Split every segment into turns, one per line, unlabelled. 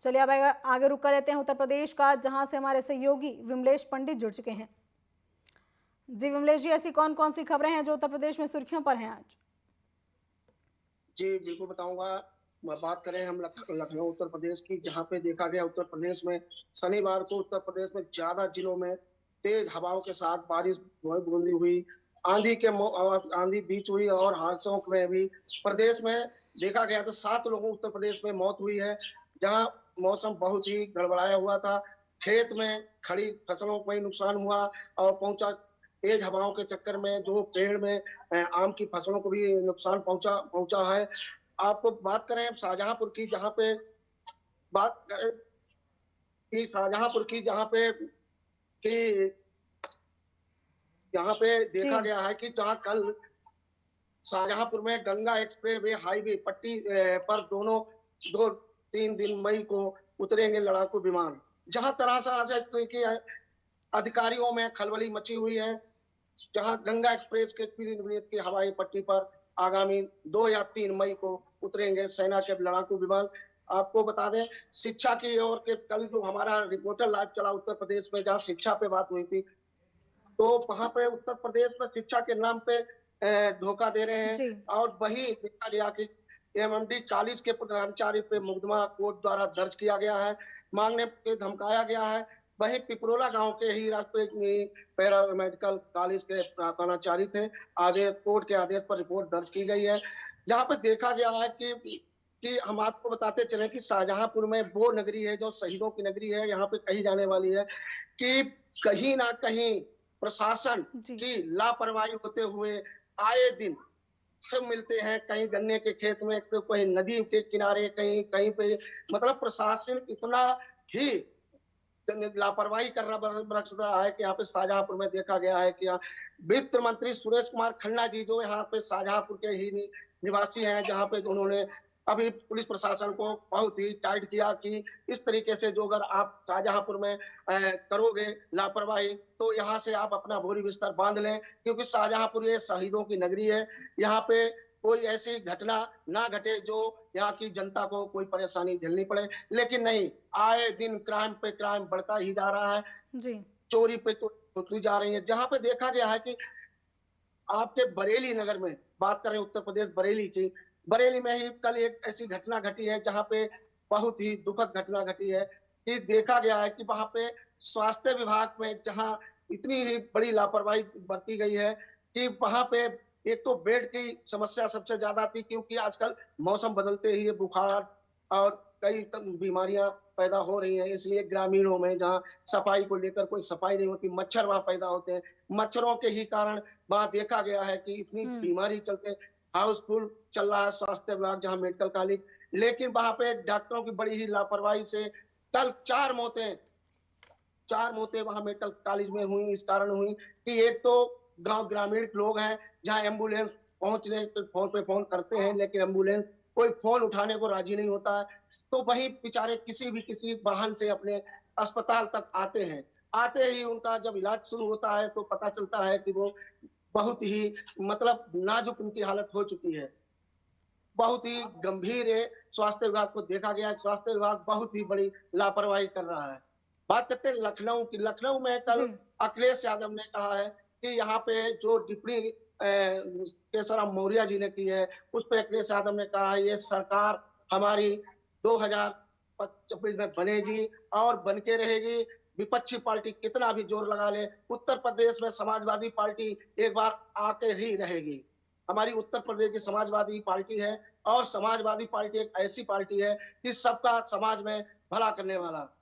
चलिए अब आगे रुक कर लेते हैं उत्तर प्रदेश का, जहां से हमारे सहयोगी विमलेश पंडित जुड़ चुके हैं। जी विमलेश जी, ऐसी कौन कौन सी खबरें हैं जो उत्तर प्रदेश में सुर्खियों पर हैं आज?
जी बिल्कुल बताऊंगा। बात करें हम लखनऊ उत्तर प्रदेश की, जहां पे देखा गया उत्तर प्रदेश में शनिवार को उत्तर प्रदेश में ज्यादा जिलों में तेज हवाओं के साथ बारिश बूंदी हुई, आंधी के आंधी बीच हुई और हादसों में भी प्रदेश में देखा गया तो 7 लोगों उत्तर प्रदेश में मौत हुई है। जहां मौसम बहुत ही गड़बड़ाया हुआ था, खेत में खड़ी फसलों को ही नुकसान हुआ और पहुंचा। तेज हवाओं के चक्कर में जो पेड़ में आम की फसलों को भी नुकसान पहुंचा पहुंचा है। आपको बात करें शाहजहांपुर की, जहां पे बात करें कि शाहजहांपुर की जहां पे कि यहाँ पे
जी।
देखा गया है कि जहां कल शाहजहांपुर में गंगा एक्सप्रेस वे हाईवे पट्टी पर दोनों 2-3 मई को उतरेंगे लड़ाकू विमान। जहां तरह से अधिकारियों में खलबली मची हुई है, जहां गंगा एक्सप्रेस के पीलीभीत की हवाई पट्टी पर आगामी 2 या 3 मई को उतरेंगे सेना के लड़ाकू विमान। आपको बता दें शिक्षा की ओर के कल जो हमारा रिपोर्टर लाइव चला उत्तर प्रदेश में, जहां शिक्षा पे बात हुई थी, तो वहां पे उत्तर प्रदेश में शिक्षा के नाम पे धोखा दे रहे हैं।
जी।
और वही देखा गया कि एमएमडी कॉलेज के कर्मचारी पे मुकदमा कोर्ट द्वारा दर्ज किया गया है, मांगने पे धमकाया गया है। वही पिपरोला गांव के ही राष्ट्रीय पैरा मेडिकल कॉलेज के प्राचार्य थे, आदेश कोर्ट के आदेश पर रिपोर्ट दर्ज की गई है। जहां पे देखा गया है कि हम आपको बताते चले कि शाहजहांपुर में वो नगरी है जो शहीदों की नगरी है, यहाँ पे कही जाने वाली है कि कहीं ना कहीं प्रशासन
जी।
की लापरवाही होते हुए आए दिन सब मिलते हैं, कहीं गन्ने के खेत में तो कहीं नदी के किनारे, कहीं कहीं पे, मतलब प्रशासन इतना ही लापरवाही कर बरस रहा है कि यहाँ पे शाहजहांपुर में देखा गया है कि यहाँ वित्त मंत्री सुरेश कुमार खन्ना जी जो यहाँ पे शाहजहांपुर के ही निवासी हैं, जहाँ पे उन्होंने अभी पुलिस प्रशासन को बहुत ही टाइट किया कि इस तरीके से जो अगर आप शाहजहांपुर में करोगे लापरवाही तो यहाँ से आप अपना बोरी बिस्तर बांध लें, क्योंकि शाहजहांपुर ये शहीदों की नगरी है। यहाँ पे कोई ऐसी घटना ना घटे जो यहाँ की जनता को कोई परेशानी झेलनी पड़े, लेकिन नहीं, आए दिन क्राइम पे क्राइम बढ़ता ही जा रहा है,
जी।
चोरी पे चोरी होती जा रही है। जहां पे देखा गया है कि आपके बरेली नगर में बात करें उत्तर प्रदेश बरेली की, बरेली में ही कल एक ऐसी घटना घटी है जहां पे बहुत ही दुखद घटना घटी है कि देखा गया है कि वहां पे स्वास्थ्य विभाग में जहां इतनी ही बड़ी लापरवाही बरती गई है कि वहां पे एक तो बेड की समस्या सबसे ज्यादा थी, क्योंकि आजकल मौसम बदलते ही बुखार और कई बीमारियां पैदा हो रही हैं, इसलिए ग्रामीणों में जहां सफाई को लेकर कोई सफाई नहीं होती, मच्छर वहां पैदा होते हैं, मच्छरों के ही कारण वहां देखा गया है कि इतनी बीमारी चलते हाउसफुल चल रहा है स्वास्थ्य विभाग जहां मेडिकल कॉलेज, लेकिन वहां पे डॉक्टरों की बड़ी ही लापरवाही से कल 4 मौतें वहां मेडिकल कॉलेज में हुई। इस कारण हुई कि एक तो गांव ग्रामीण लोग हैं जहां एम्बुलेंस पहुंचने फोन पे फोन करते हैं, लेकिन एम्बुलेंस कोई फोन उठाने को राजी नहीं होता है, तो वही बेचारे किसी वाहन से अपने अस्पताल तक आते हैं। आते ही उनका जब इलाज शुरू होता है तो पता चलता है कि वो बहुत ही मतलब नाजुक उनकी हालत हो चुकी है, बहुत ही गंभीर है। स्वास्थ्य विभाग को देखा गया, स्वास्थ्य विभाग बहुत ही बड़ी लापरवाही कर रहा है। बात करते हैं लखनऊ की, लखनऊ में कल
जी।
अखिलेश यादव ने कहा है कि यहाँ पे जो टिप्पणी केशवराम मौर्य जी ने की है, उस पर अखिलेश यादव ने कहा है ये सरकार हमारी 2025 में बनेगी और बन के रहेगी, विपक्षी पार्टी कितना भी जोर लगा ले, उत्तर प्रदेश में समाजवादी पार्टी एक बार आके ही रहेगी। हमारी उत्तर प्रदेश की समाजवादी पार्टी है और समाजवादी पार्टी एक ऐसी पार्टी है कि सबका समाज में भला करने वाला।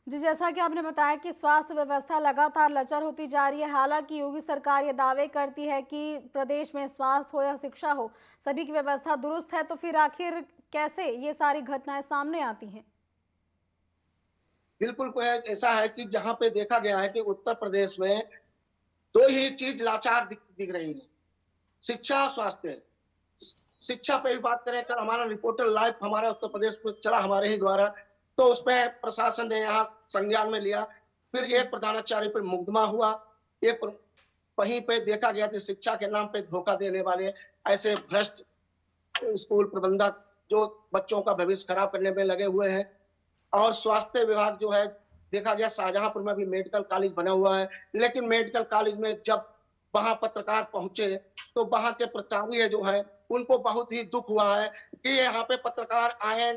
जी, जैसा कि आपने बताया कि स्वास्थ्य व्यवस्था लगातार लचर होती जा रही है। हालांकि योगी सरकार ये दावे करती है कि प्रदेश में स्वास्थ्य हो या शिक्षा हो, सभी की व्यवस्था दुरुस्त है, तो फिर आखिर कैसे ये सारी घटनाएं सामने आती हैं?
बिल्कुल ऐसा है कि जहां पे देखा गया है कि उत्तर प्रदेश में दो ही चीज लाचार दिख रही है, शिक्षा और स्वास्थ्य। शिक्षा पे भी बात करें, कल हमारा रिपोर्टर लाइव हमारे उत्तर प्रदेश में चला हमारे ही द्वारा, तो उसमें प्रशासन ने यहाँ संज्ञान में लिया, फिर
जी।
एक प्रधानाचार्य पर मुकदमा हुआ, एक वहीं पे देखा गया कि शिक्षा के नाम पे धोखा देने वाले ऐसे भ्रष्ट स्कूल प्रबंधक जो बच्चों का भविष्य खराब करने में लगे हुए हैं। और स्वास्थ्य विभाग जो है, देखा गया शाहजहांपुर में भी मेडिकल कॉलेज बना हुआ है, लेकिन मेडिकल कॉलेज में जब वहां पत्रकार पहुंचे तो वहां के प्राचार्य जो है उनको बहुत ही दुख हुआ है कि यहाँ पे पत्रकार आए,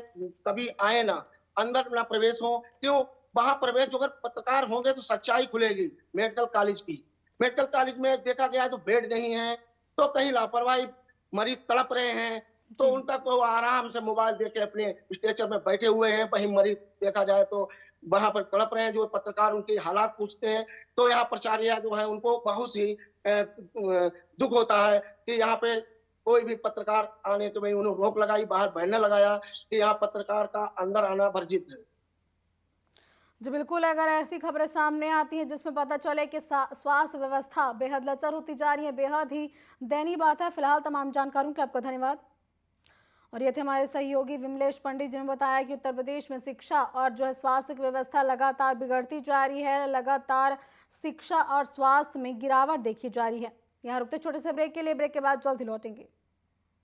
कभी आए ना, अंदर ना प्रवेश हो। क्यों? वहां प्रवेश अगर पत्रकार होंगे तो सच्चाई खुलेगी मेडिकल कॉलेज की। मेडिकल कॉलेज में देखा गया है तो बेड नहीं है, तो कहीं लापरवाही, मरीज तड़प रहे हैं तो
जी।
उनका तो आराम से मोबाइल देके अपने स्ट्रेचर में बैठे हुए हैं, वहीं मरीज देखा जाए तो वहां पर तड़प रहे हैं। जो पत्रकार उनके हालात पूछते हैं तो यहाँ प्राचार्य जो है उनको बहुत ही दुख होता है कि यहाँ पे कोई भी पत्रकार आने तो उन्होंने रोक लगाई, बाहर बैनर लगाया कि यहाँ पत्रकार का अंदर आना वर्जित है।
जी बिल्कुल, अगर ऐसी खबरें सामने आती हैं जिसमें पता चले कि स्वास्थ्य व्यवस्था बेहद लचर होती जा रही है, बेहद ही दयनीय बात है। फिलहाल तमाम जानकारियों के लिए आपका धन्यवाद। और ये थे हमारे सहयोगी विमलेश पंडित, जिन्होंने बताया कि उत्तर प्रदेश में शिक्षा और जो है स्वास्थ्य की व्यवस्था लगातार बिगड़ती जा रही है, लगातार शिक्षा और स्वास्थ्य में गिरावट देखी जा रही है। यहाँ रुकते छोटे से ब्रेक के लिए, ब्रेक के बाद जल्द ही लौटेंगे।